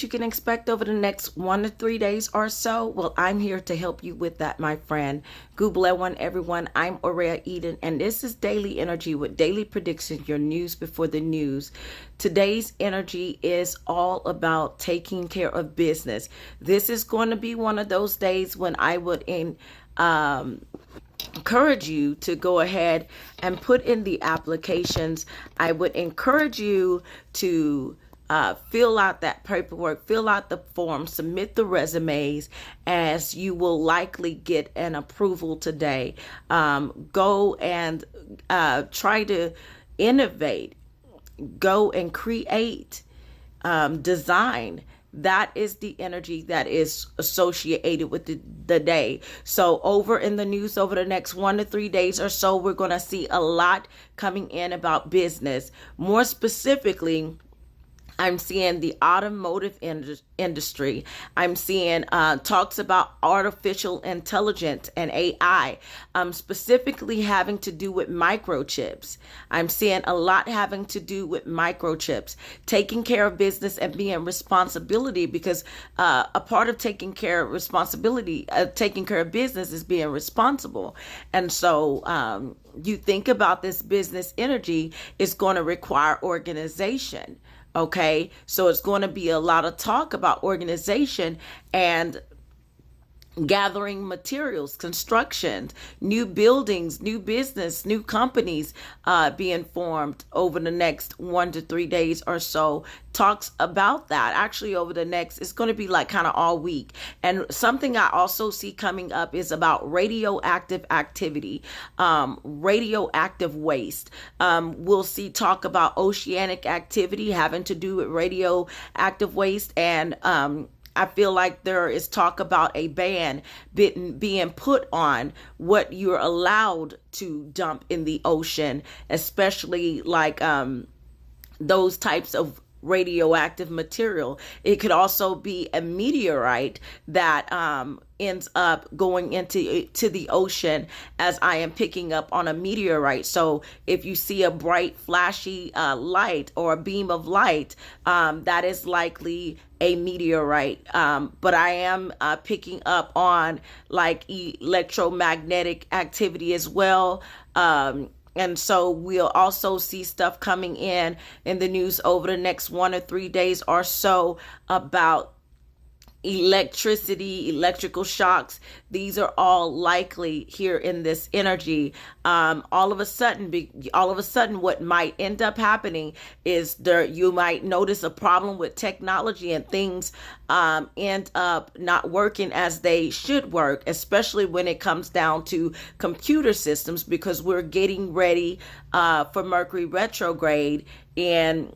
you can expect over the next 1 to 3 days or so? Well, I'm here to help you with that, my friend. Google one, everyone. I'm Aurea Eden, and this is Daily Energy with daily predictions, your news before the news. Today's energy is all about taking care of business. This is going to be one of those days when I would encourage you to go ahead and put in the applications. I would encourage you to fill out that paperwork, fill out the form, submit the resumes, as you will likely get an approval today. Go and try to innovate, go and create, design. That is the energy that is associated with the day. So over in the news over the next 1 to 3 days or so, we're going to see a lot coming in about business. More specifically, I'm seeing the automotive industry. I'm seeing talks about artificial intelligence and AI, specifically having to do with microchips. I'm seeing a lot having to do with microchips, taking care of business and being responsibility, because a part of taking care of taking care of business is being responsible. And so you think about this business energy is going to require organization. Okay, so it's going to be a lot of talk about organization and gathering materials, construction, new buildings, new business, new companies being formed over the next 1 to 3 days or so. Talks about that actually over the next, it's going to be like kind of all week. And something I also see coming up is about radioactive activity, radioactive waste. We'll see talk about oceanic activity having to do with radioactive waste, and I feel like there is talk about a ban being put on what you're allowed to dump in the ocean, especially like those types of radioactive material. It could also be a meteorite that ends up going to the ocean, as I am picking up on a meteorite. So if you see a bright flashy light or a beam of light, that is likely a meteorite. But I am picking up on like electromagnetic activity as well. And so we'll also see stuff coming in the news over the next 1 or 3 days or so about electricity, electrical shocks. These are all likely here in this energy. All of a sudden, what might end up happening is you might notice a problem with technology, and things end up not working as they should work, especially when it comes down to computer systems, because we're getting ready for Mercury retrograde and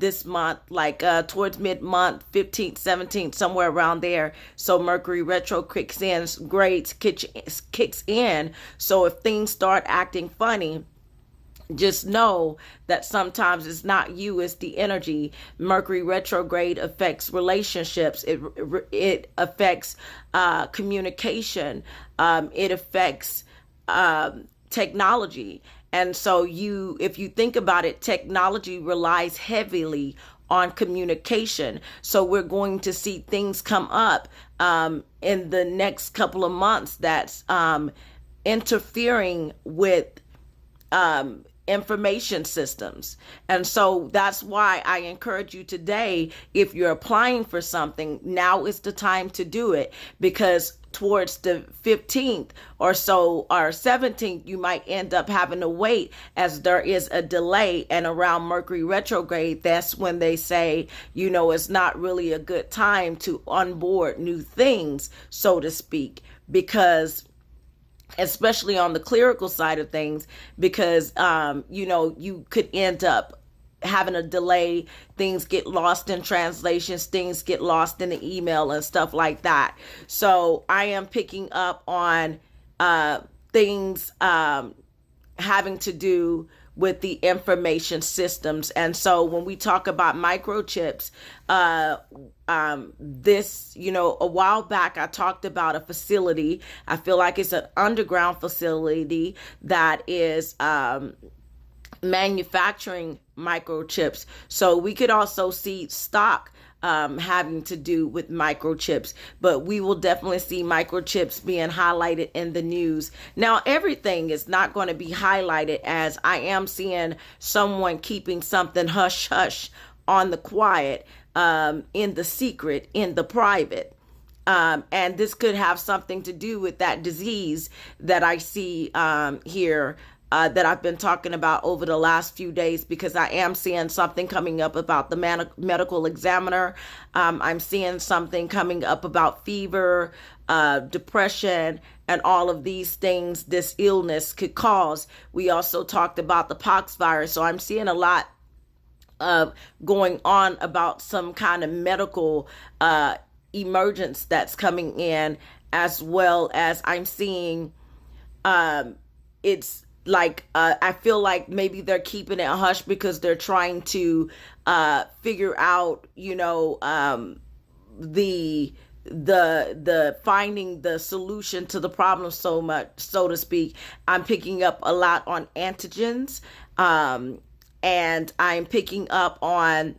this month, like towards mid-month, 15th, 17th, somewhere around there. So Mercury retro kicks in. So if things start acting funny, just know that sometimes it's not you, it's the energy. Mercury retrograde affects relationships. It affects communication. It affects technology. And so if you think about it, technology relies heavily on communication. So we're going to see things come up in the next couple of months that's interfering with information systems. And so that's why I encourage you today, if you're applying for something, now is the time to do it, because towards the 15th or so or 17th, you might end up having to wait, as there is a delay. And around Mercury retrograde, that's when they say, it's not really a good time to onboard new things, so to speak, because especially on the clerical side of things, because, you could end up having a delay. Things get lost in translations, things get lost in the email and stuff like that. So I am picking up on things having to do with the information systems. And so when we talk about microchips, a while back, I talked about a facility. I feel like it's an underground facility that is manufacturing microchips. So we could also see stock having to do with microchips. But we will definitely see microchips being highlighted in the news. Now, everything is not going to be highlighted, as I am seeing someone keeping something hush hush on the quiet, in the secret, in the private. And this could have something to do with that disease that I see here, that I've been talking about over the last few days, because I am seeing something coming up about the medical examiner. I'm seeing something coming up about fever, depression, and all of these things this illness could cause. We also talked about the pox virus. So I'm seeing a lot going on about some kind of medical emergence that's coming in, as well as I'm seeing it's like I feel like maybe they're keeping it hush because they're trying to figure out, the finding the solution to the problem, so much so to speak. I'm picking up a lot on antigens, and I'm picking up on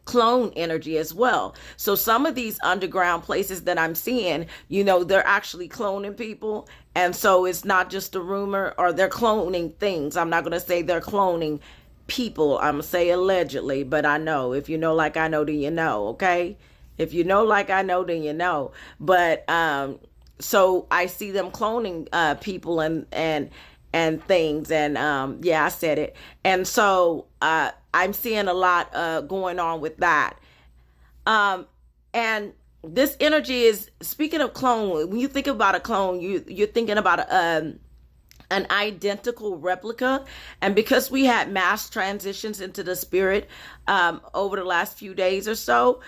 clone energy as well. So some of these underground places that I'm seeing, they're actually cloning people. And so it's not just a rumor, or they're cloning things. I'm not going to say they're cloning people. I'm going to say allegedly, but I know. If you know like I know, then you know, okay? If you know like I know, then you know. But so I see them cloning people and things. And yeah, I said it. And so I'm seeing a lot going on with that. And this energy is, speaking of clone, when you think about a clone, you're thinking about an identical replica. And because we had mass transitions into the spirit over the last few days or so,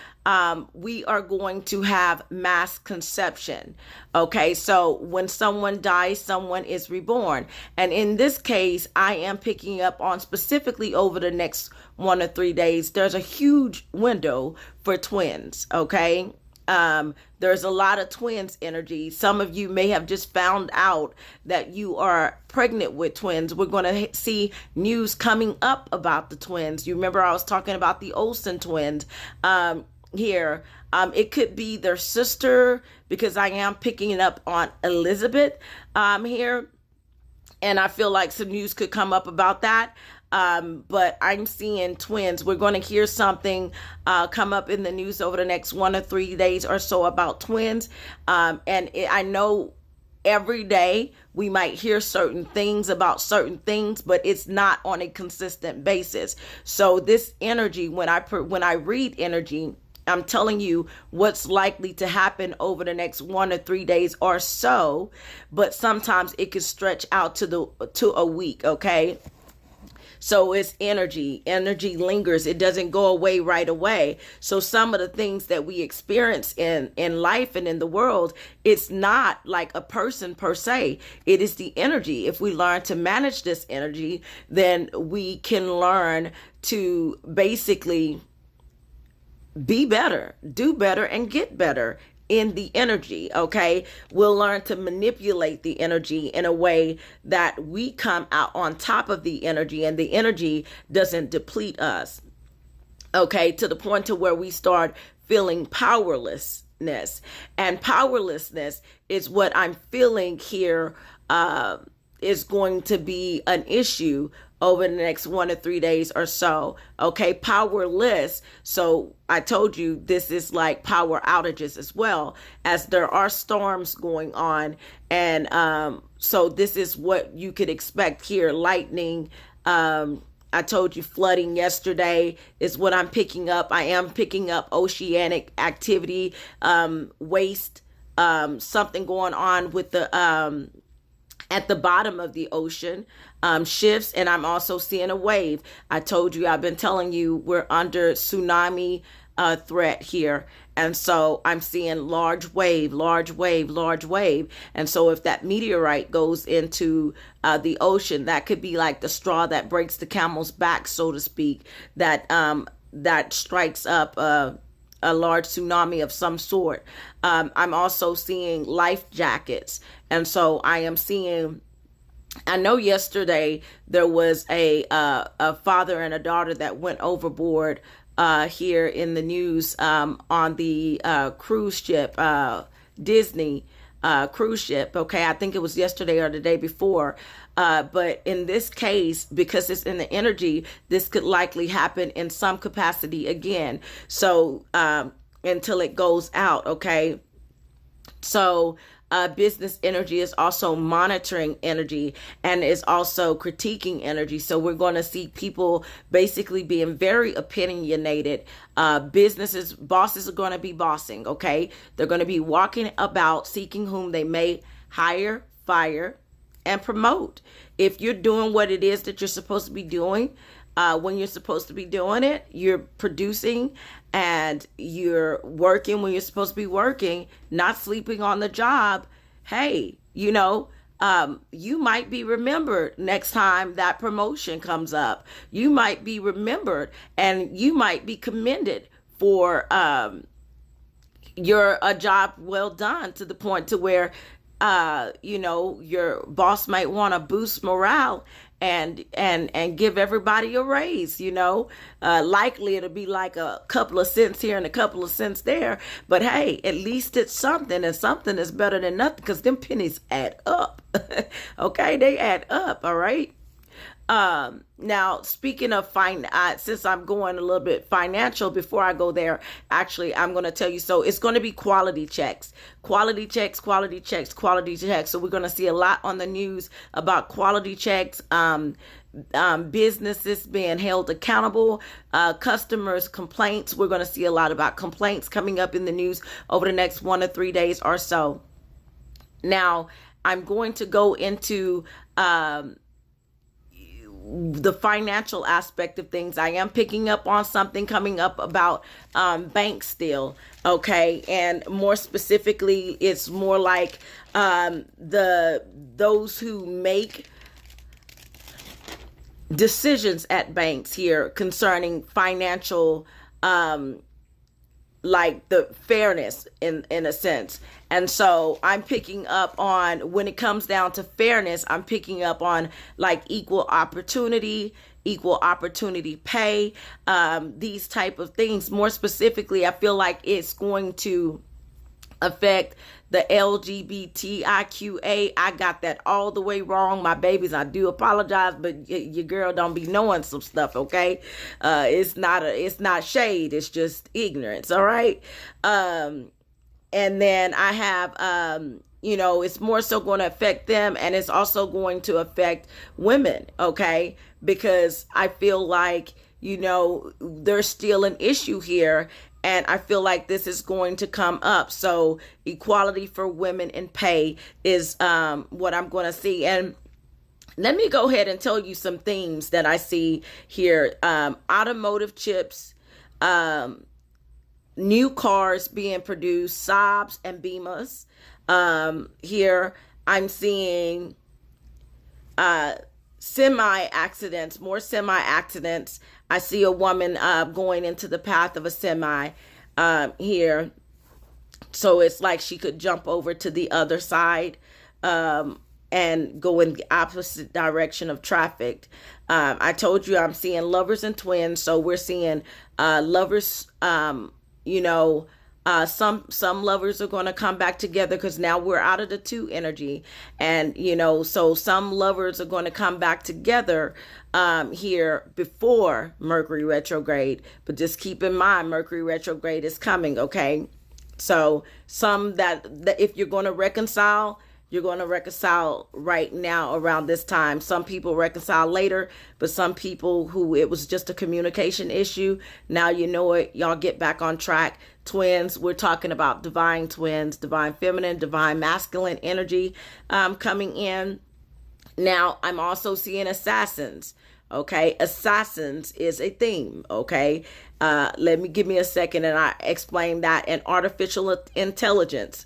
we are going to have mass conception. Okay, so when someone dies, someone is reborn. And in this case, I am picking up on, specifically over the next 1 or 3 days, there's a huge window for twins. Okay. There's a lot of twins energy. Some of you may have just found out that you are pregnant with twins. We're going to see news coming up about the twins. You remember I was talking about the Olsen twins here. It could be their sister, because I am picking it up on Elizabeth here. And I feel like some news could come up about that. But I'm seeing twins. We're going to hear something come up in the news over the next 1 or 3 days or so about twins. I know every day we might hear certain things about certain things, but it's not on a consistent basis. So this energy, when I read energy, I'm telling you what's likely to happen over the next 1 or 3 days or so, but sometimes it could stretch out to a week. Okay. So it's energy. Energy lingers. It doesn't go away right away. So some of the things that we experience in life and in the world, it's not like a person per se. It is the energy. If we learn to manage this energy, then we can learn to basically be better, do better, and get better in the energy. Okay. We'll learn to manipulate the energy in a way that we come out on top of the energy, and the energy doesn't deplete us. Okay. To the point to where we start feeling powerlessness, and powerlessness is what I'm feeling here, is going to be an issue over the next 1 or 3 days or so. Okay, powerless. So I told you this is like power outages as well, as there are storms going on. And so this is what you could expect here. Lightning. I told you flooding yesterday is what I'm picking up. I am picking up oceanic activity, waste, something going on with the at the bottom of the ocean, shifts. And I'm also seeing a wave. I told you, I've been telling you, we're under tsunami threat here. And so I'm seeing large wave, large wave, large wave. And so if that meteorite goes into the ocean, that could be like the straw that breaks the camel's back, so to speak, that strikes up a large tsunami of some sort. I'm also seeing life jackets. And so I am seeing, I know yesterday there was a father and a daughter that went overboard here in the news on the cruise ship, Disney cruise ship. Okay, I think it was yesterday or the day before. But in this case, because it's in the energy, this could likely happen in some capacity again. So until it goes out, okay? So business energy is also monitoring energy and is also critiquing energy. So we're going to see people basically being very opinionated. Bosses are going to be bossing, okay? They're going to be walking about seeking whom they may hire, fire, and promote. If you're doing what it is that you're supposed to be doing, when you're supposed to be doing it, you're producing and you're working when you're supposed to be working, not sleeping on the job. Hey, you might be remembered next time that promotion comes up. You might be remembered and you might be commended for a job well done, to the point to where your boss might want to boost morale and give everybody a raise. Likely it'll be like a couple of cents here and a couple of cents there, but hey, at least it's something, and something is better than nothing, because them pennies add up. Okay, they add up. All right. Now, speaking of since I'm going a little bit financial, before I go there, actually, I'm going to tell you, so it's going to be quality checks. So we're going to see a lot on the news about quality checks, businesses being held accountable, customers' complaints. We're going to see a lot about complaints coming up in the news over the next 1 to 3 days or so. Now, I'm going to go into the financial aspect of things. I am picking up on something coming up about banks still, okay? And more specifically, it's more like those who make decisions at banks here concerning financial, like the fairness in a sense. And so I'm picking up on, when it comes down to fairness, I'm picking up on like equal opportunity pay, these type of things. More specifically, I feel like it's going to affect the LGBTIQA. I got that all the way wrong, my babies. I do apologize, but your girl don't be knowing some stuff, okay? It's not shade, it's just ignorance, all right? And then I have, it's more so going to affect them, and it's also going to affect women, okay? Because I feel like, there's still an issue here, and I feel like this is going to come up. So equality for women in pay is what I'm going to see. And let me go ahead and tell you some themes that I see here. Automotive chips, new cars being produced, Saabs and Beamers. Here I'm seeing more semi-accidents. I see a woman going into the path of a semi here. So it's like she could jump over to the other side and go in the opposite direction of traffic. I told you I'm seeing lovers and twins. So we're seeing lovers, some lovers are going to come back together, because now we're out of the 2 energy. And, so some lovers are going to come back together here before Mercury retrograde. But just keep in mind, Mercury retrograde is coming, okay? So some that if you're going to reconcile, you're going to reconcile right now around this time. Some people reconcile later, but some people who it was just a communication issue, now you know it, y'all get back on track. Twins, we're talking about divine twins, divine feminine, divine masculine energy coming in. Now, I'm also seeing assassins. Okay, assassins is a theme. Okay, give me a second and I explain that. And artificial intelligence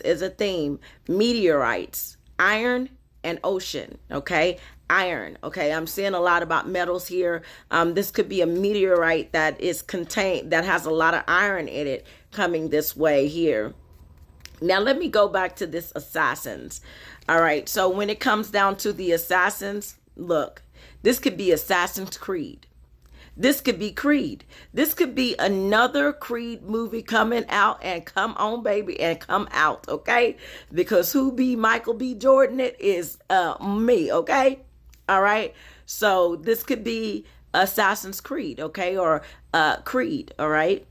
is a theme. Meteorites, iron, and ocean. Okay, iron. Okay, I'm seeing a lot about metals here. This could be a meteorite that has a lot of iron in it coming this way here. Now, let me go back to this assassins. All right, so when it comes down to the assassins, look, this could be Assassin's Creed. This could be Creed. This could be another Creed movie coming out, and come on, baby, and come out, okay? Because who be Michael B. Jordan? It is me, okay? All right. So this could be Assassin's Creed, okay? Or Creed, all right?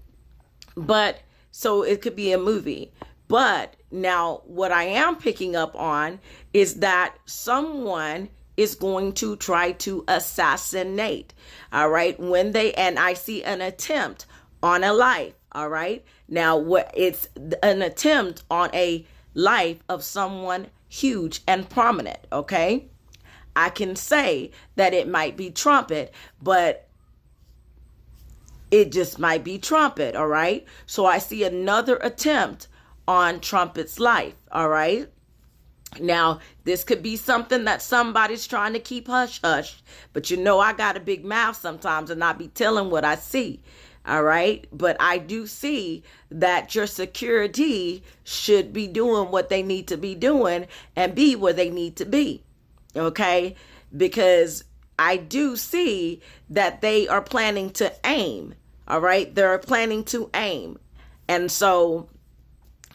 But so it could be a movie. But now what I am picking up on is that someone is going to try to assassinate. All right. And I see an attempt on a life. All right. Now it's an attempt on a life of someone huge and prominent. Okay. I can say that it might be Trumpet, but it just might be Trumpet. All right. So I see another attempt on Trumpet's life. All right. Now, this could be something that somebody's trying to keep hush hush, but I got a big mouth sometimes and I be telling what I see. All right. But I do see that your security should be doing what they need to be doing and be where they need to be. Okay. Because I do see that they are planning to aim. All right. They're planning to aim. And so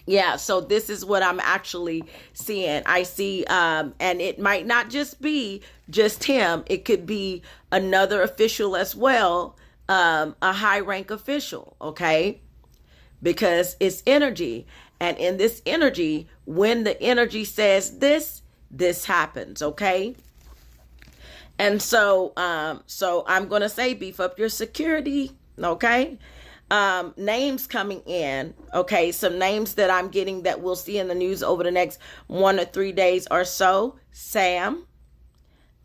yeah, so this is what I'm actually seeing. I see, and it might not just be just him. It could be another official as well, a high rank official, okay? Because it's energy. And in this energy, when the energy says this happens, okay? And so I'm going to say beef up your security, okay? Names coming in. Okay. Some names that I'm getting that we'll see in the news over the next 1 or 3 days or so. Sam.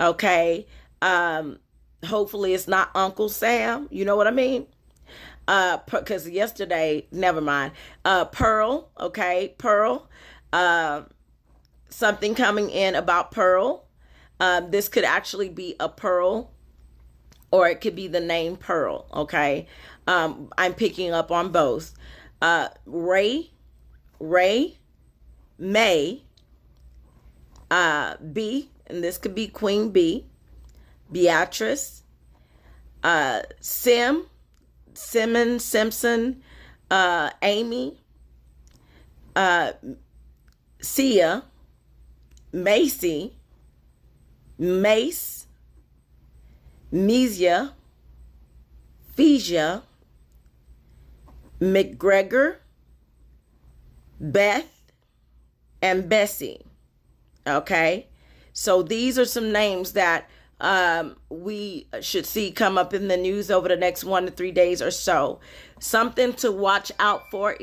Okay. Hopefully it's not Uncle Sam. You know what I mean? Because yesterday, never mind. Pearl. Okay. Pearl. Something coming in about Pearl. This could actually be a Pearl, or it could be the name Pearl. Okay. I'm picking up on both. Ray, May, B, and this could be Queen B, Beatrice, Simmons, Simpson, Amy, Sia, Macy, Mace, Mesia, Phasia, McGregor, Beth, and Bessie. Okay. So these are some names that we should see come up in the news over the next 1 to 3 days or so. Something to watch out for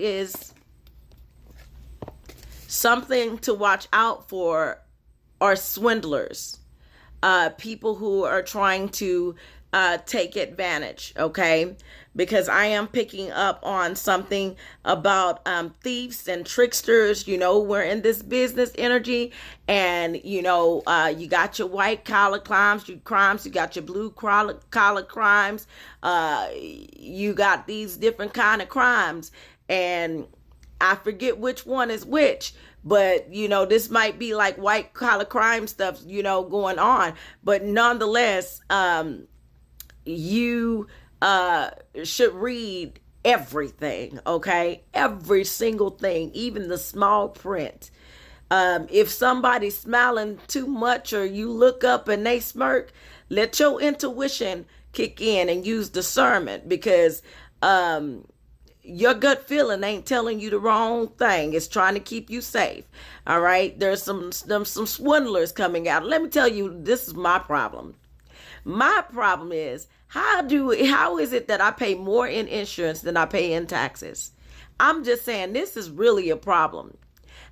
are swindlers. People who are trying to take advantage, okay? Because I am picking up on something about thieves and tricksters. We're in this business energy, and you got your white collar crimes, you got your blue collar crimes, you got these different kind of crimes, and I forget which one is which. But, this might be like white collar crime stuff, going on. But nonetheless, you should read everything, okay? Every single thing, even the small print. If somebody's smiling too much or you look up and they smirk, let your intuition kick in and use discernment, because your gut feeling ain't telling you the wrong thing. It's trying to keep you safe. All right. There's some swindlers coming out. Let me tell you, this is my problem. My problem is, how is it that I pay more in insurance than I pay in taxes? I'm just saying, this is really a problem.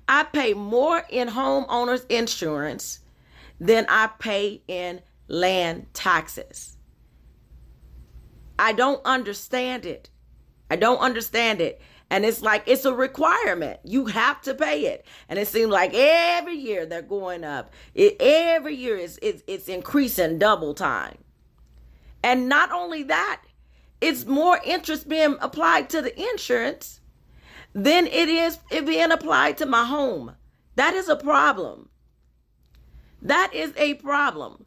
I pay more in homeowners insurance than I pay in land taxes. I don't understand it. And it's like, it's a requirement. You have to pay it. And it seems like every year they're going up. Every year it's increasing double time. And not only that, it's more interest being applied to the insurance than it being applied to my home. That is a problem. That is a problem.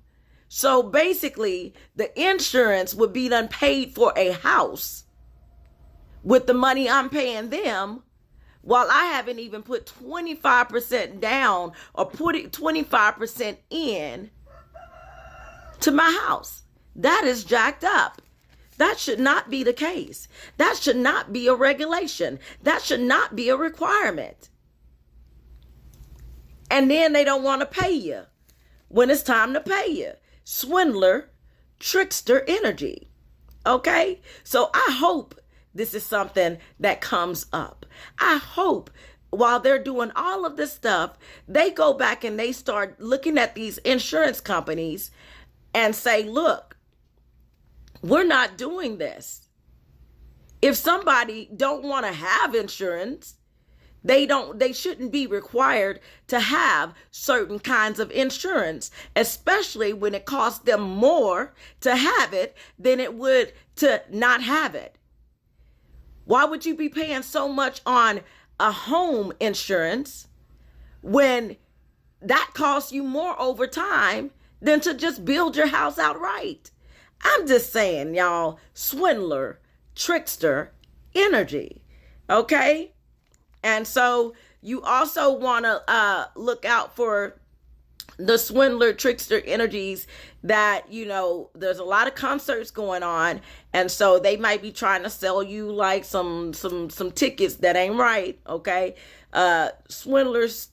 So basically, the insurance would be done paid for a house with the money I'm paying them, while I haven't even put 25% down or put it 25% in to my house. That is jacked up. That should not be the case. That should not be a regulation. That should not be a requirement. And then they don't want to pay you when it's time to pay you. Swindler, trickster energy. Okay? So I hope this is something that comes up. I hope while they're doing all of this stuff, they go back and they start looking at these insurance companies and say, look, we're not doing this. If somebody don't want to have insurance, they shouldn't be required to have certain kinds of insurance, especially when it costs them more to have it than it would to not have it. Why would you be paying so much on a home insurance when that costs you more over time than to just build your house outright? I'm just saying, y'all, swindler, trickster energy. Okay? And so you also want to look out for the swindler, trickster energies that, you know, there's a lot of concerts going on. And so they might be trying to sell you like some tickets that ain't right. Okay. Swindlers,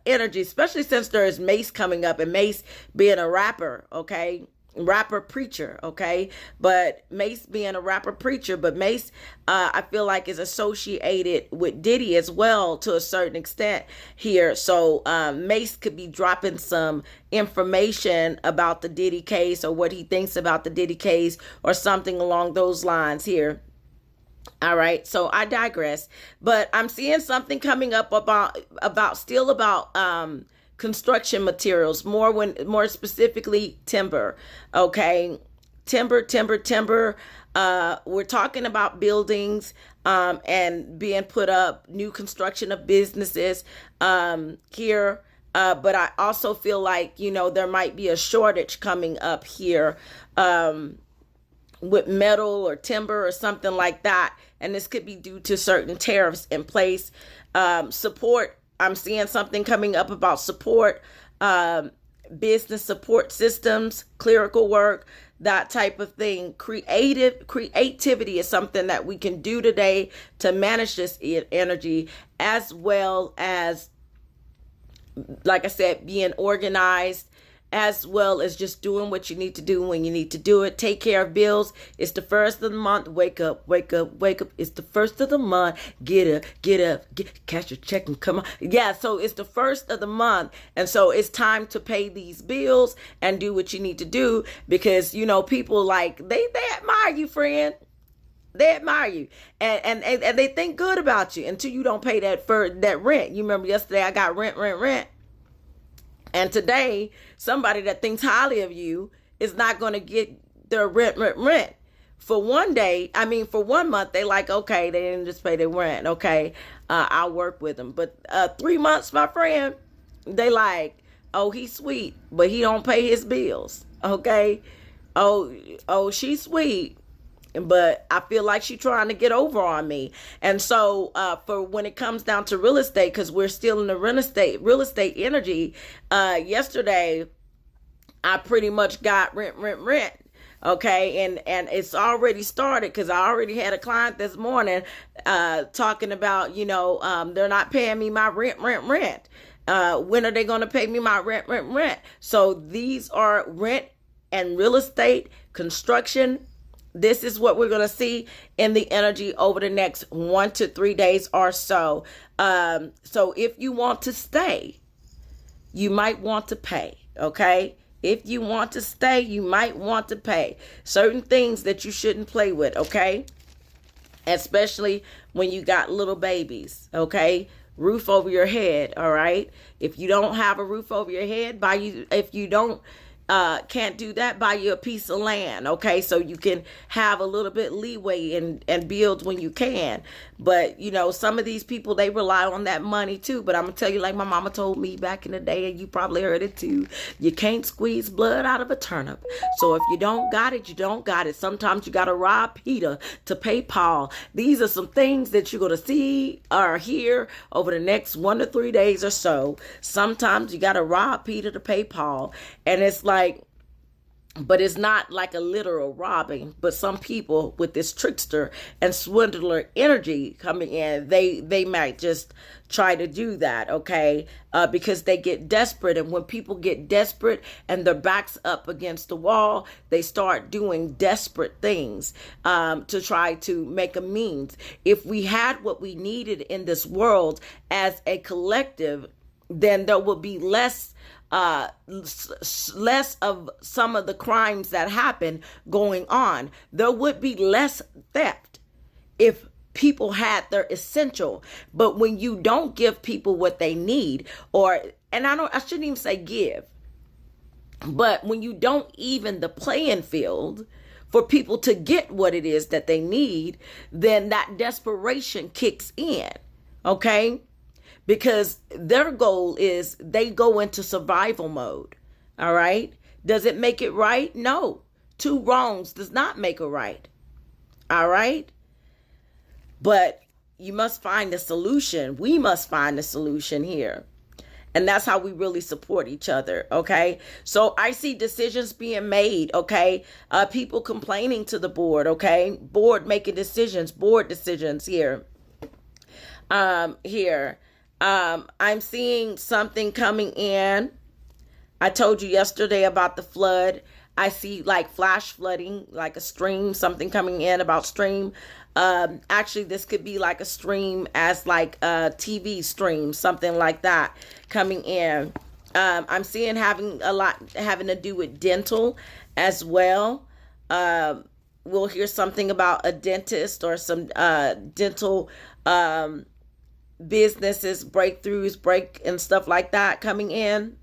energy, especially since there is Mase coming up, and Mase being a rapper. Okay. Rapper preacher, okay, but Mase being a rapper preacher, but Mase I feel like is associated with Diddy as well to a certain extent here. So Mase could be dropping some information about the Diddy case, or what he thinks about the Diddy case, or something along those lines here. All right, so I digress, but I'm seeing something coming up about construction materials, more specifically timber. Okay, timber. We're talking about buildings and being put up, new construction of businesses here. But I also feel like, you know, there might be a shortage coming up here with metal or timber or something like that. And this could be due to certain tariffs in place. Support. I'm seeing something coming up about support, business support systems, clerical work, that type of thing. Creativity is something that we can do today to manage this energy, as well as, like I said, being organized, as well as just doing what you need to do when you need to do it. Take care of bills. It's the first of the month. Wake up. It's the first of the month. Get up, cash your check and come on. Yeah, so it's the first of the month. And so it's time to pay these bills and do what you need to do, because, you know, people like, they admire you, friend. They admire you, and they think good about you until you don't pay that rent. You remember yesterday I got rent. And today, somebody that thinks highly of you is not going to get their rent. For 1 day, for 1 month, they like, okay, they didn't just pay their rent. Okay, I'll work with them. But 3 months, my friend, they like, oh, he's sweet, but he don't pay his bills. Okay, oh, she's sweet, but I feel like she's trying to get over on me. And so for when it comes down to real estate, because we're still in the real estate energy, yesterday I pretty much got rent. Okay, and it's already started, because I already had a client this morning talking about, you know, they're not paying me my rent. When are they going to pay me my rent? So these are rent and real estate, construction. This is what we're going to see in the energy over the next 1 to 3 days or so. So if you want to stay, you might want to pay. Okay. If you want to stay, you might want to pay certain things that you shouldn't play with. Okay. Especially when you got little babies. Okay. Roof over your head. All right. If you don't have a roof over your head, if you don't can't do that, buy you a piece of land, okay, so you can have a little bit leeway and build when you can. But some of these people, they rely on that money too. But I'm gonna tell you, like my mama told me back in the day, and you probably heard it too, you can't squeeze blood out of a turnip. So if you don't got it, you don't got it. Sometimes you gotta rob Peter to pay Paul. These are some things that you're gonna see or hear over the next 1 to 3 days or so. Sometimes you gotta rob Peter to pay Paul. And it's like, but it's not like a literal robbing. But some people with this trickster and swindler energy coming in, they might just try to do that, okay? Because they get desperate. And when people get desperate and their backs up against the wall, they start doing desperate things to try to make a means. If we had what we needed in this world as a collective, then there would be less of some of the crimes that happen going on. There would be less theft if people had their essential. But when you don't give people what they need, and I shouldn't even say give, but when you don't even the playing field for people to get what it is that they need, then that desperation kicks in, okay? Because their goal is they go into survival mode. All right. Does it make it right? No. 2 wrongs does not make a right. All right. But you must find a solution. We must find a solution here. And that's how we really support each other. Okay. So I see decisions being made. Okay. People complaining to the board. Okay. Board making decisions. Board decisions here. I'm seeing something coming in. I told you yesterday about the flood. I see like flash flooding, like a stream, something coming in about stream. Actually, this could be like a stream as like a TV stream, something like that coming in. I'm seeing having to do with dental as well. We'll hear something about a dentist or some dental businesses, break and stuff like that coming in.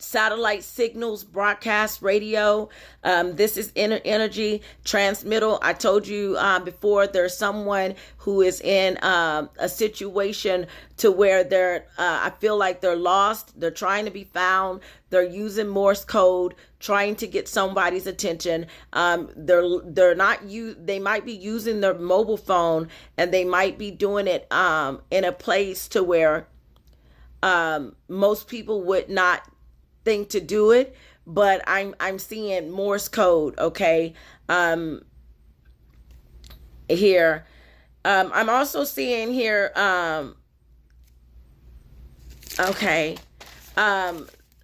Satellite signals, broadcast, radio. This is energy transmittal. I told you before, there's someone who is in a situation to where I feel like they're lost. They're trying to be found. They're using Morse code, trying to get somebody's attention. They might be using their mobile phone, and they might be doing it in a place to where most people would not think to do it, but I'm seeing Morse code, okay? Here. I'm also seeing here,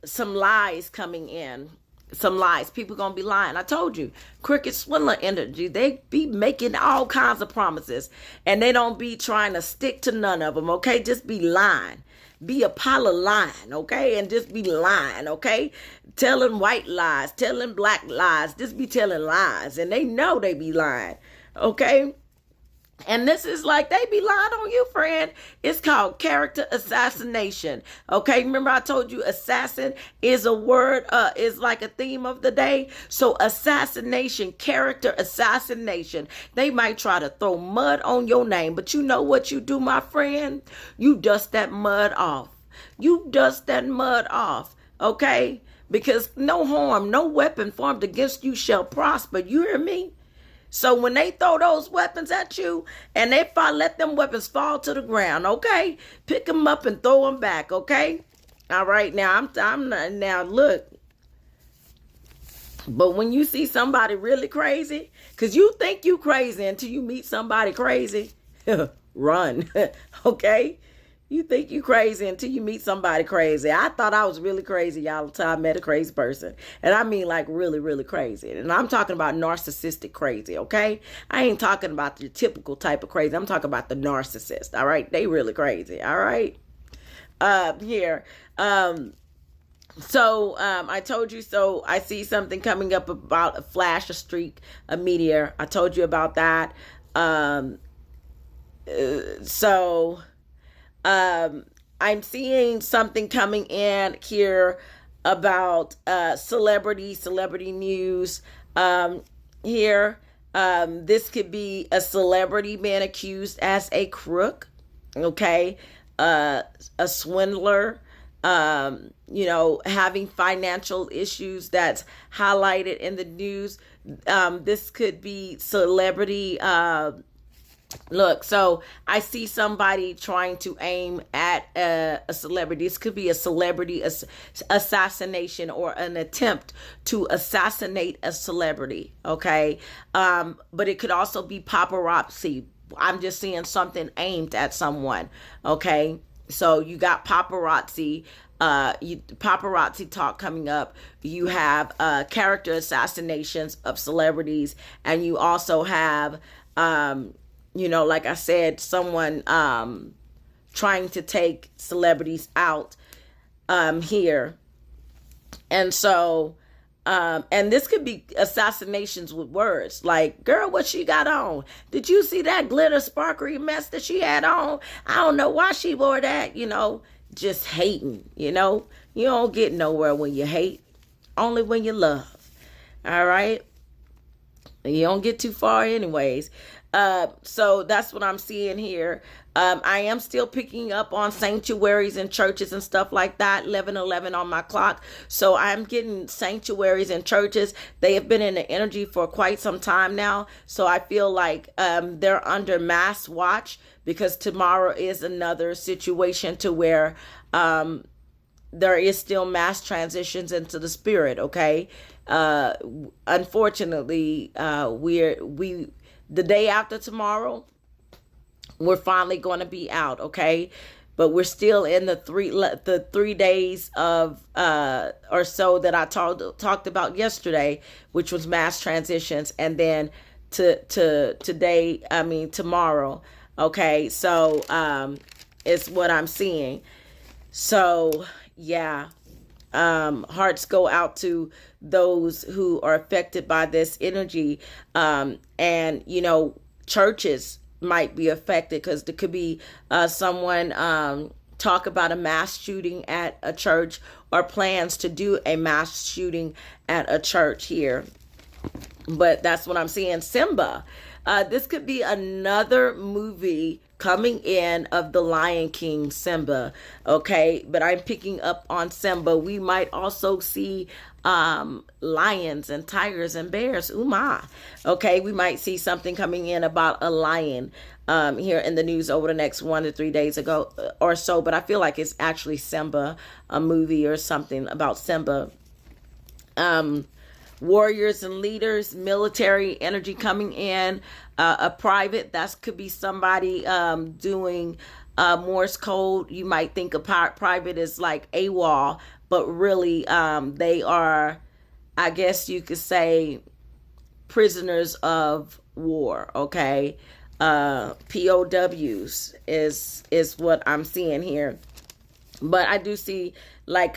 some lies coming in. Some lies. People gonna be lying. I told you, cricket swindler energy. They be making all kinds of promises, and they don't be trying to stick to none of them, okay? Just be lying. Be a pile of lying, okay? And just be lying, okay? Telling white lies, telling black lies, just be telling lies. And they know they be lying, okay? And this is like they be lying on you, friend. It's called character assassination. Okay, remember I told you assassin is a word, is like a theme of the day. So assassination, character assassination. They might try to throw mud on your name, but you know what you do, my friend? You dust that mud off. You dust that mud off, okay? Because no harm, no weapon formed against you shall prosper. You hear me? So when they throw those weapons at you, and let them weapons fall to the ground, okay? Pick them up and throw them back, okay? All right, now now look. But when you see somebody really crazy, because you think you crazy until you meet somebody crazy, run, okay? You think you crazy until you meet somebody crazy. I thought I was really crazy, y'all, until I met a crazy person. And I mean like really, really crazy. And I'm talking about narcissistic crazy, okay? I ain't talking about the typical type of crazy. I'm talking about the narcissist, all right? They really crazy, all right? Here. So I told you, so I see something coming up about a flash, a streak, a meteor. I told you about that. I'm seeing something coming in here about celebrity news here. This could be a celebrity being accused as a crook, okay, a swindler, having financial issues that's highlighted in the news. This could be celebrity. Look, so I see somebody trying to aim at a celebrity. This could be a celebrity assassination or an attempt to assassinate a celebrity, okay? But it could also be paparazzi. I'm just seeing something aimed at someone, okay? So you got paparazzi. Paparazzi talk coming up. You have character assassinations of celebrities, and you also have like I said, someone trying to take celebrities out here. And so, and this could be assassinations with words. Like, girl, what she got on? Did you see that glitter sparkly mess that she had on? I don't know why she wore that, just hating, You don't get nowhere when you hate, only when you love. All right? You don't get too far anyways. So that's what I'm seeing here. I am still picking up on sanctuaries and churches and stuff like that. 11:11 on my clock. So I'm getting sanctuaries and churches. They have been in the energy for quite some time now. So I feel like they're under mass watch, because tomorrow is another situation to where there is still mass transitions into the spirit. Okay. Unfortunately, the day after tomorrow, we're finally going to be out, okay? But we're still in the 3 days of or so that I talked about yesterday, which was mass transitions, and then to today, tomorrow, okay? So it's what I'm seeing. So yeah. Hearts go out to those who are affected by this energy. And churches might be affected, because there could be someone talk about a mass shooting at a church, or plans to do a mass shooting at a church here. But that's what I'm seeing. Simba. This could be another movie coming in of the Lion King, Simba. Okay, but I'm picking up on Simba. We might also see lions and tigers and bears. Ooh my. Okay, we might see something coming in about a lion here in the news over the next 1 to 3 days ago or so. But I feel like it's actually Simba, a movie or something about Simba. Warriors and leaders, military energy coming in, a private, that could be somebody doing Morse code. You might think a private is like AWOL, but really they are, I guess you could say, prisoners of war, okay? POWs is what I'm seeing here. But I do see like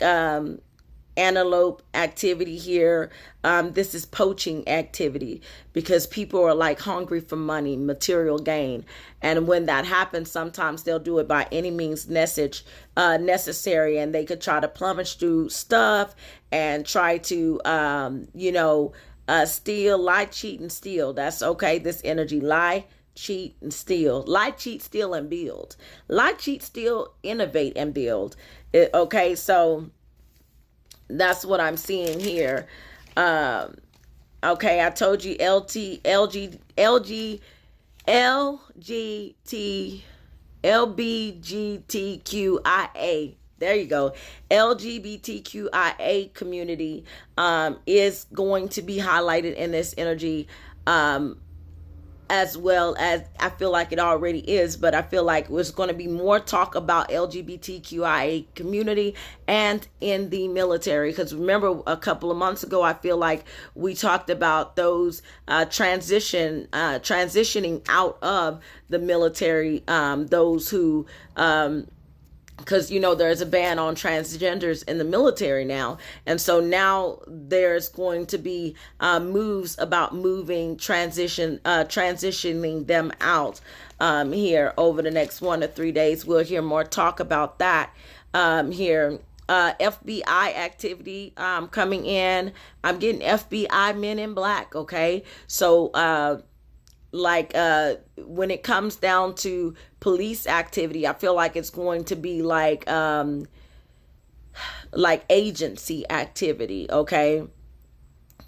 antelope activity here. This is poaching activity, because people are like hungry for money, material gain. And when that happens, sometimes they'll do it by any means necessary, and they could try to plummet through stuff and try to, steal, lie, cheat, and steal. That's okay. This energy, lie, cheat, and steal. Lie, cheat, steal, and build. Lie, cheat, steal, innovate, and build. Okay, so that's what I'm seeing here. Okay, I told you LGBTQIA. There you go. LGBTQIA community is going to be highlighted in this energy, as well as I feel like it already is, but I feel like there's going to be more talk about LGBTQIA community and in the military. Because remember, a couple of months ago, I feel like we talked about those transitioning out of the military, those who because there's a ban on transgenders in the military now, and so now there's going to be moves about transitioning them out here over the next 1 to 3 days. We'll hear more talk about that here FBI activity coming in. I'm getting FBI men in black. Okay, so when it comes down to police activity, I feel like it's going to be like agency activity. Okay,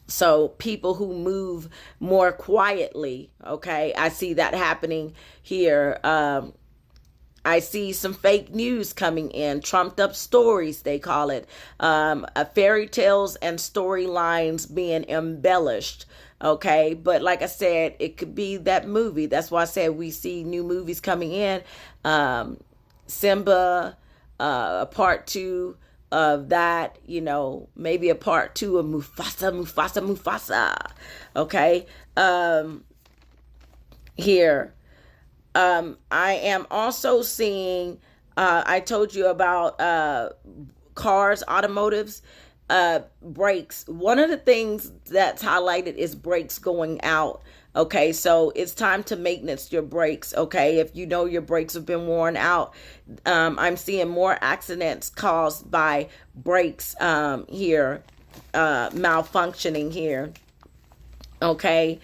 so people who move more quietly. Okay, I see that happening here. I see some fake news coming in, trumped up stories, they call it, fairy tales and storylines being embellished. Okay, but like I said, it could be that movie. That's why I said we see new movies coming in. Simba, a part two of that, maybe a part two of Mufasa. Okay, here. I am also seeing, I told you about cars, automotives, brakes. One of the things that's highlighted is brakes going out. Okay, so it's time to maintenance your brakes. Okay, if you know your brakes have been worn out, I'm seeing more accidents caused by brakes here, malfunctioning here. Okay,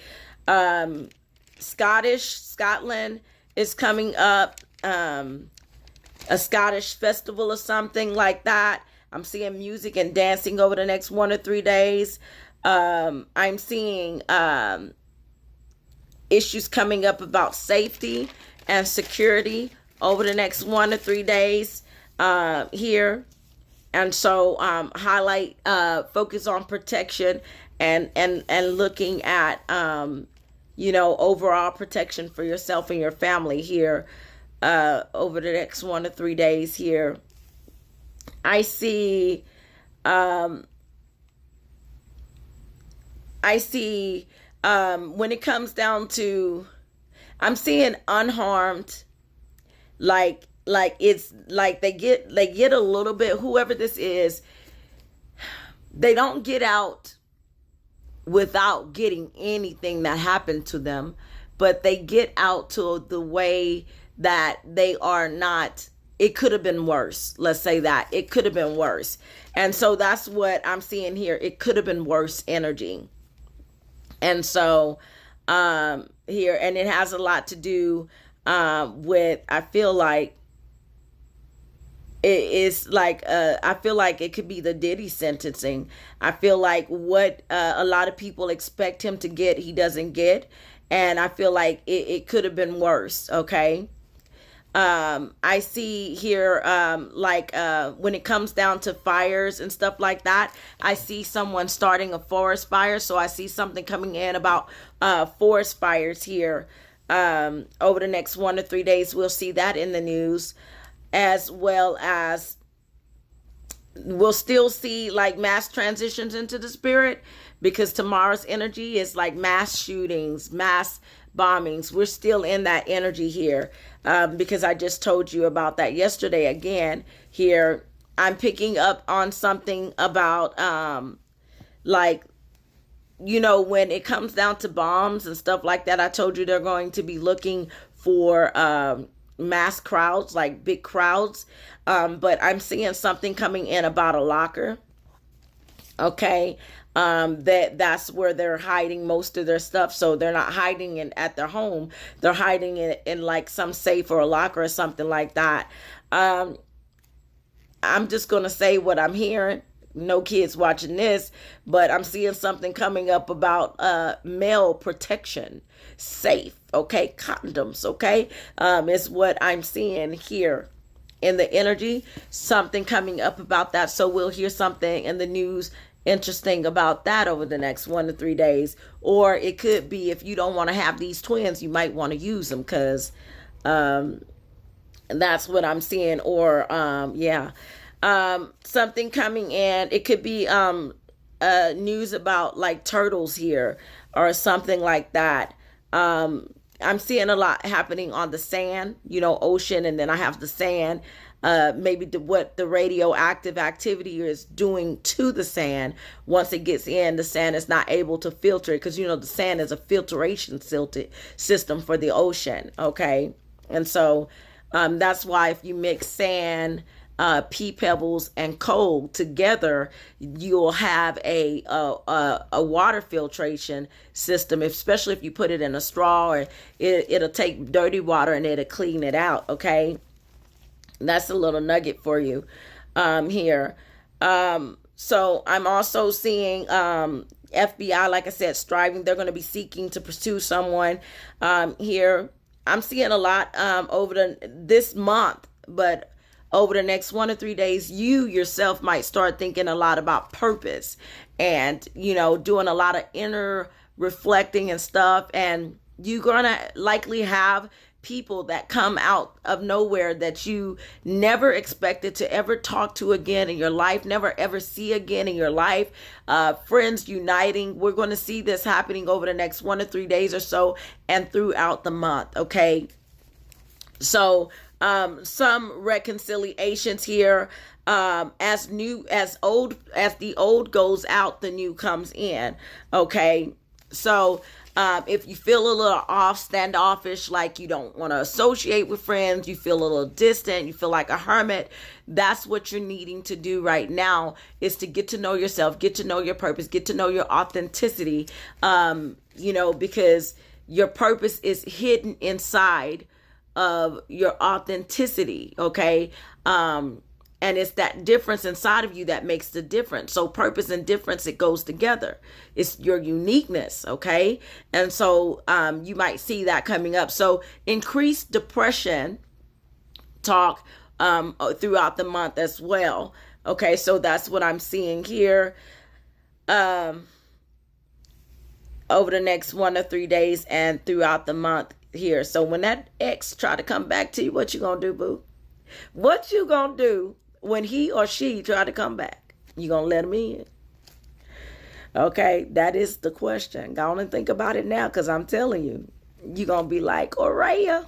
Scotland is coming up, a Scottish festival or something like that. I'm seeing music and dancing over the next 1 or 3 days. I'm seeing issues coming up about safety and security over the next 1 or 3 days here. And so highlight, focus on protection and looking at overall protection for yourself and your family here over the next 1 to 3 days here. I see when it comes down to, I'm seeing unharmed, like it's like they get a little bit, whoever this is, they don't get out without getting anything that happened to them, but they get out to the way that they are not, it could have been worse. Let's say that it could have been worse. And so that's what I'm seeing here. It could have been worse energy. And so here, and it has a lot to do with, I feel like it's like, I feel like it could be the Diddy sentencing. I feel like what a lot of people expect him to get, he doesn't get. And I feel like it could have been worse. Okay. I see here, when it comes down to fires and stuff like that, I see someone starting a forest fire. So I see something coming in about forest fires here over the next 1 to 3 days. We'll see that in the news, as well as we'll still see like mass transitions into the spirit, because tomorrow's energy is like mass shootings, mass bombings. We're still in that energy here, because I just told you about that yesterday. Again, here I'm picking up on something about when it comes down to bombs and stuff like that. I told you they're going to be looking for mass crowds, like big crowds, but I'm seeing something coming in about a locker. Okay, that's where they're hiding most of their stuff. So they're not hiding it at their home. They're hiding it in like some safe or a locker or something like that. I'm just going to say what I'm hearing. No kids watching this, but I'm seeing something coming up about male protection, safe, okay, condoms, okay, is what I'm seeing here in the energy. Something coming up about that, so we'll hear something in the news interesting about that over the next 1 to 3 days. Or it could be, if you don't want to have these twins, you might want to use them, because that's what I'm seeing. Or something coming in. It could be news about like turtles here or something like that. I'm seeing a lot happening on the sand, ocean, and then I have the sand. Maybe what the radioactive activity is doing to the sand. Once it gets in, the sand is not able to filter it, because the sand is a filtration system for the ocean. Okay, and so that's why if you mix sand pea pebbles and coal together, you'll have a water filtration system, especially if you put it in a straw, or it'll take dirty water and it'll clean it out. Okay, that's a little nugget for you here. So I'm also seeing FBI, like I said, striving. They're going to be seeking to pursue someone here. I'm seeing a lot over this month, but over the next 1 or 3 days, you yourself might start thinking a lot about purpose, and doing a lot of inner reflecting and stuff. And you're gonna likely have people that come out of nowhere that you never expected to ever talk to again in your life, never ever see again in your life. Friends uniting. We're going to see this happening over the next 1 or 3 days or so, and throughout the month. Okay. So some reconciliations here. As the old goes out, the new comes in. Okay. So if you feel a little off, standoffish, like you don't want to associate with friends, you feel a little distant, you feel like a hermit, that's what you're needing to do right now, is to get to know yourself, get to know your purpose, get to know your authenticity, because your purpose is hidden inside of your authenticity. Okay. And it's that difference inside of you that makes the difference. So purpose and difference, it goes together. It's your uniqueness. Okay. And so you might see that coming up. So increased depression talk throughout the month as well. Okay. So that's what I'm seeing here over the next 1 or 3 days and throughout the month here. So when that ex try to come back to you, what you gonna do, boo? What you gonna do when he or she try to come back? You gonna let him in? Okay, that is the question. Go on and think about it now, because I'm telling you, you're gonna be like, Araya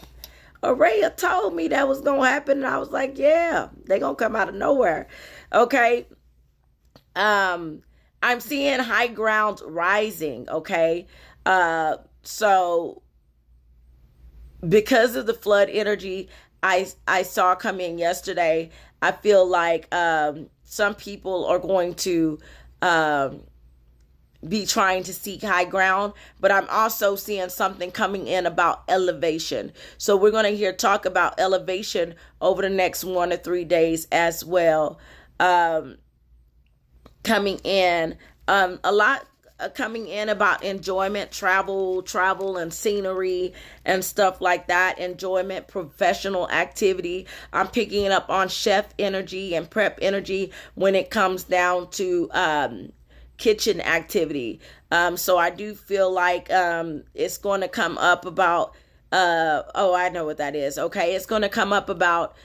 told me that was gonna happen, and I was like, yeah, they gonna come out of nowhere. Okay. I'm seeing high ground rising. Okay. So because of the flood energy I saw come in yesterday, I feel like some people are going to be trying to seek high ground, but I'm also seeing something coming in about elevation. So we're going to hear talk about elevation over the next 1 or 3 days as well. Coming in a lot. Coming in about enjoyment, travel and scenery and stuff like that. Enjoyment, professional activity. I'm picking it up on chef energy and prep energy when it comes down to kitchen activity. So I do feel like it's going to come up about, I know what that is. Okay, it's going to come up about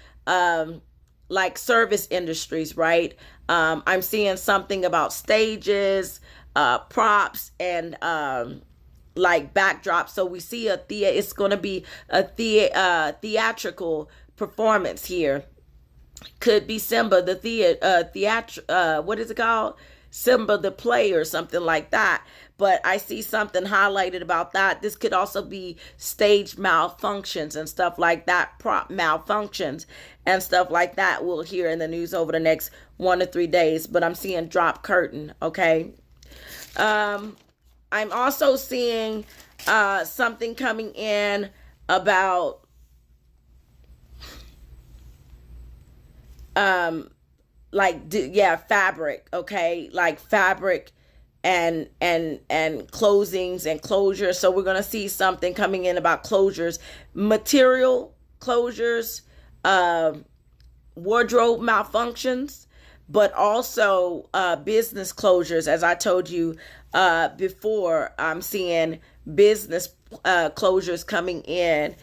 like service industries, right? I'm seeing something about stages, props, and like backdrops. So we see it's going to be a theatrical performance here. Could be Simba the what is it called? Simba the play or something like that. But I see something highlighted about that. This could also be stage malfunctions and stuff like that, prop malfunctions and stuff like that. We'll hear in the news over the next 1 or 3 days. But I'm seeing drop curtain. Okay. I'm also seeing something coming in about fabric. Okay, like fabric and closings and closures. So we're gonna see something coming in about closures, material closures, wardrobe malfunctions, but also business closures. As I told you before, I'm seeing business closures coming in.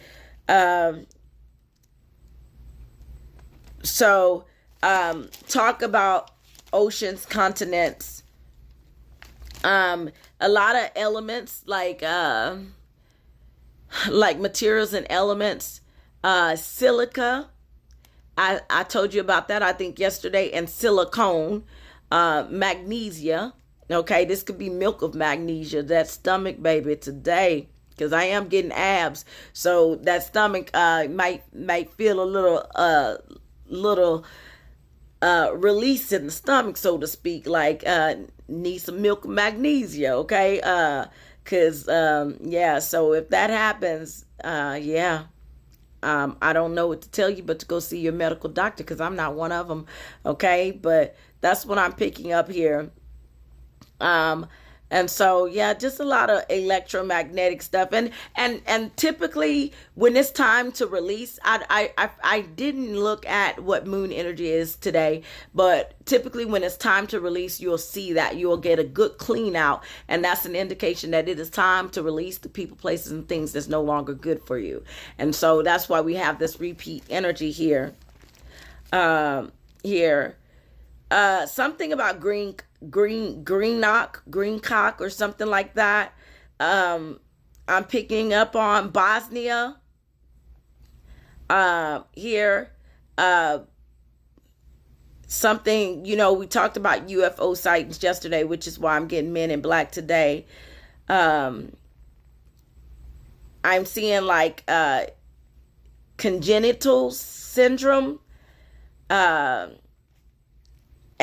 So talk about oceans, continents, a lot of elements like materials and elements, silica. I told you about that, I think, yesterday, and silicone, magnesia. Okay, this could be milk of magnesia. That stomach, baby, today, because I am getting abs, so that stomach might feel a little release in the stomach, so to speak, like need some milk and magnesia, okay? Cause yeah, so if that happens, yeah, I don't know what to tell you, but to go see your medical doctor, because I'm not one of them, okay? But that's what I'm picking up here. Um, and so yeah, just a lot of electromagnetic stuff, and typically when it's time to release, I didn't look at what moon energy is today, but typically when it's time to release, you'll see that you'll get a good clean out, and that's an indication that it is time to release the people, places, and things that's no longer good for you. And so that's why we have this repeat energy here. Here something about green cock or something like that. I'm picking up on Bosnia here. Something, we talked about UFO sightings yesterday, which is why I'm getting Men in Black today. I'm seeing like congenital syndrome,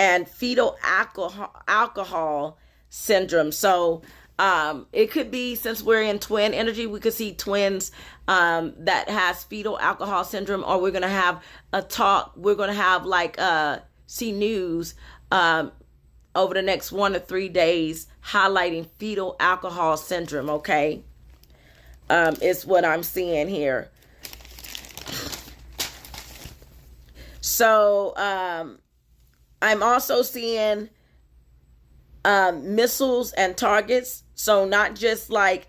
and fetal alcohol syndrome. So it could be, since we're in twin energy, we could see twins that has fetal alcohol syndrome, or we're gonna have a talk. We're gonna have like see news over the next 1 to 3 days highlighting fetal alcohol syndrome. Okay, is what I'm seeing here. So I'm also seeing missiles and targets. So not just like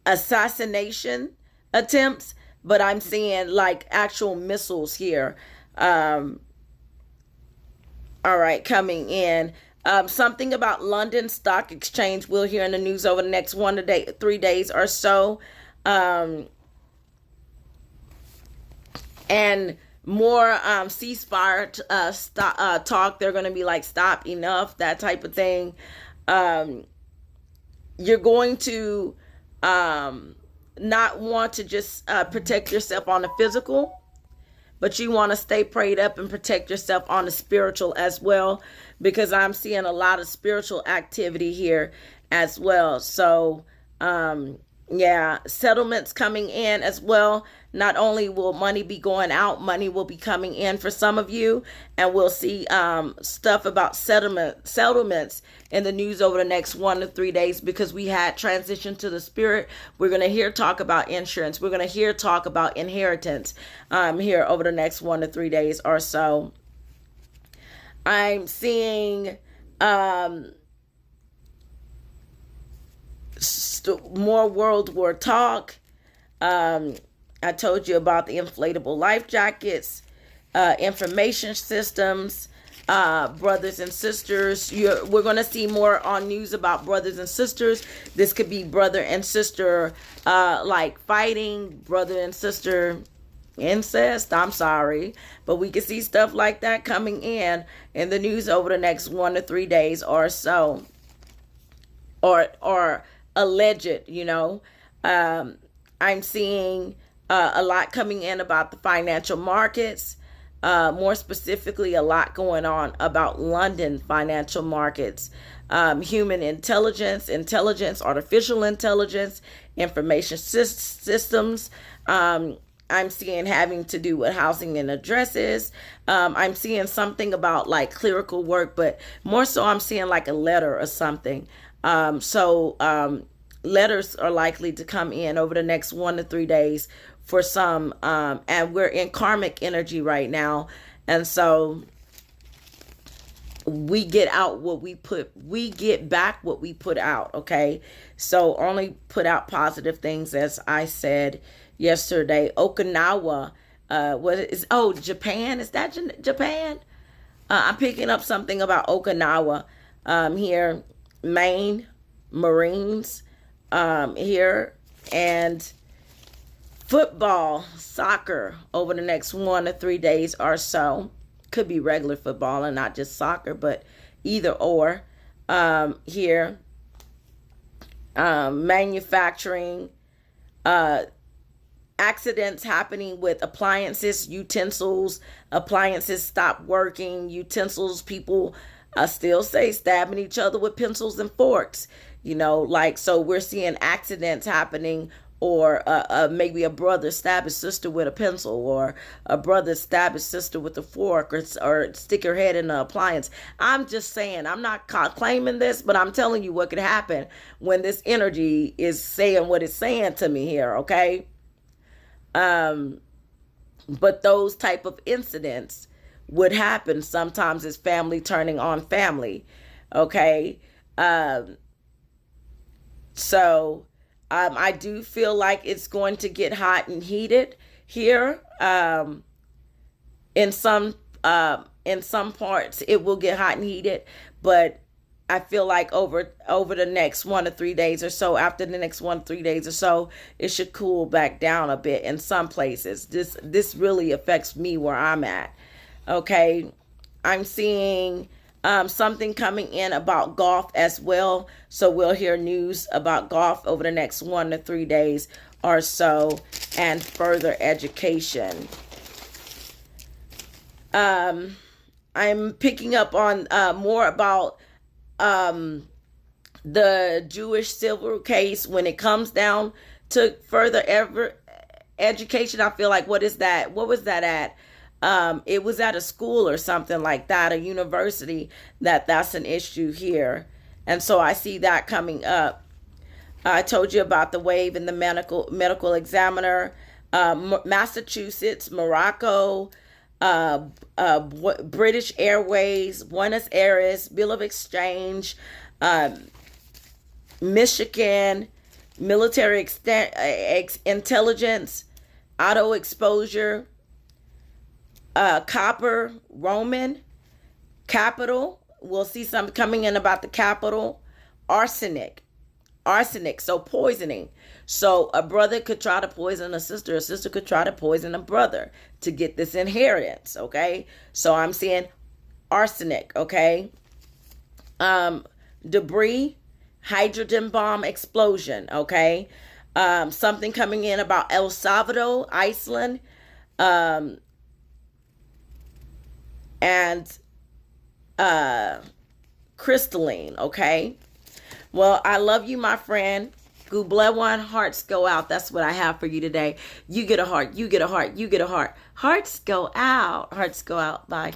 assassination attempts, but I'm seeing like actual missiles here. All right, coming in. Something about London Stock Exchange. We'll hear in the news over the next 1 to 3 days or so. And more ceasefire talk. They're going to be like, stop, enough, that type of thing. You're going to not want to just protect yourself on the physical, but you want to stay prayed up and protect yourself on the spiritual as well, because I'm seeing a lot of spiritual activity here as well. So yeah, settlements coming in as well. Not only will money be going out, money will be coming in for some of you, and we'll see stuff about settlements in the news over the next 1 to 3 days, because we had transition to the spirit. We're going to hear talk about insurance. We're going to hear talk about inheritance here over the next 1 to 3 days or so. I'm seeing more World War talk. I told you about the inflatable life jackets, information systems, brothers and sisters. We're going to see more on news about brothers and sisters. This could be brother and sister, like fighting, brother and sister incest. I'm sorry, but we could see stuff like that coming in the news over the next 1 to 3 days or so, or alleged. I'm seeing a lot coming in about the financial markets, more specifically, a lot going on about London financial markets, human intelligence, artificial intelligence, information systems. I'm seeing having to do with housing and addresses. I'm seeing something about like clerical work, but more so I'm seeing like a letter or something. Letters are likely to come in over the next 1 to 3 days for some, and we're in karmic energy right now, and so we get back what we put out. Okay, so only put out positive things, as I said yesterday. Okinawa, Japan, is that Japan? I'm picking up something about Okinawa here. Maine Marines here, and football, soccer over the next 1 to 3 days or so. Could be regular football and not just soccer, but either or. Here, manufacturing, accidents happening with appliances, utensils, appliances stop working, utensils, people still say stabbing each other with pencils and forks, like, so we're seeing accidents happening, or maybe a brother stab his sister with a pencil, or a brother stab his sister with a fork, or stick her head in an appliance. I'm just saying, I'm not claiming this, but I'm telling you what could happen when this energy is saying what it's saying to me here, okay? But those type of incidents would happen sometimes. It's family turning on family, okay? So I do feel like it's going to get hot and heated here. In some parts, it will get hot and heated, but I feel like over the next 1 to 3 days or so, after the next 1 to 3 days or so, it should cool back down a bit in some places. This really affects me where I'm at. Okay, I'm seeing something coming in about golf as well. So we'll hear news about golf over the next 1 to 3 days or so, and further education. I'm picking up on more about the Jewish civil case when it comes down to further education. I feel like, what is that? What was that at? It was at a school or something like that, a university, that's an issue here. And so I see that coming up. I told you about the wave in the medical examiner, Massachusetts, Morocco, British Airways, Buenos Aires, Bill of Exchange, Michigan, military intelligence, auto exposure, copper, Roman, capital. We'll see some coming in about the capital, arsenic, so poisoning. So a brother could try to poison a sister could try to poison a brother to get this inheritance, okay? So I'm seeing arsenic, okay? Debris, hydrogen bomb explosion, okay? Something coming in about El Salvador, Iceland, and crystalline, okay? Well, I love you, my friend. Gublewan, hearts go out. That's what I have for you today. You get a heart, you get a heart, you get a heart. Hearts go out. Hearts go out. Bye.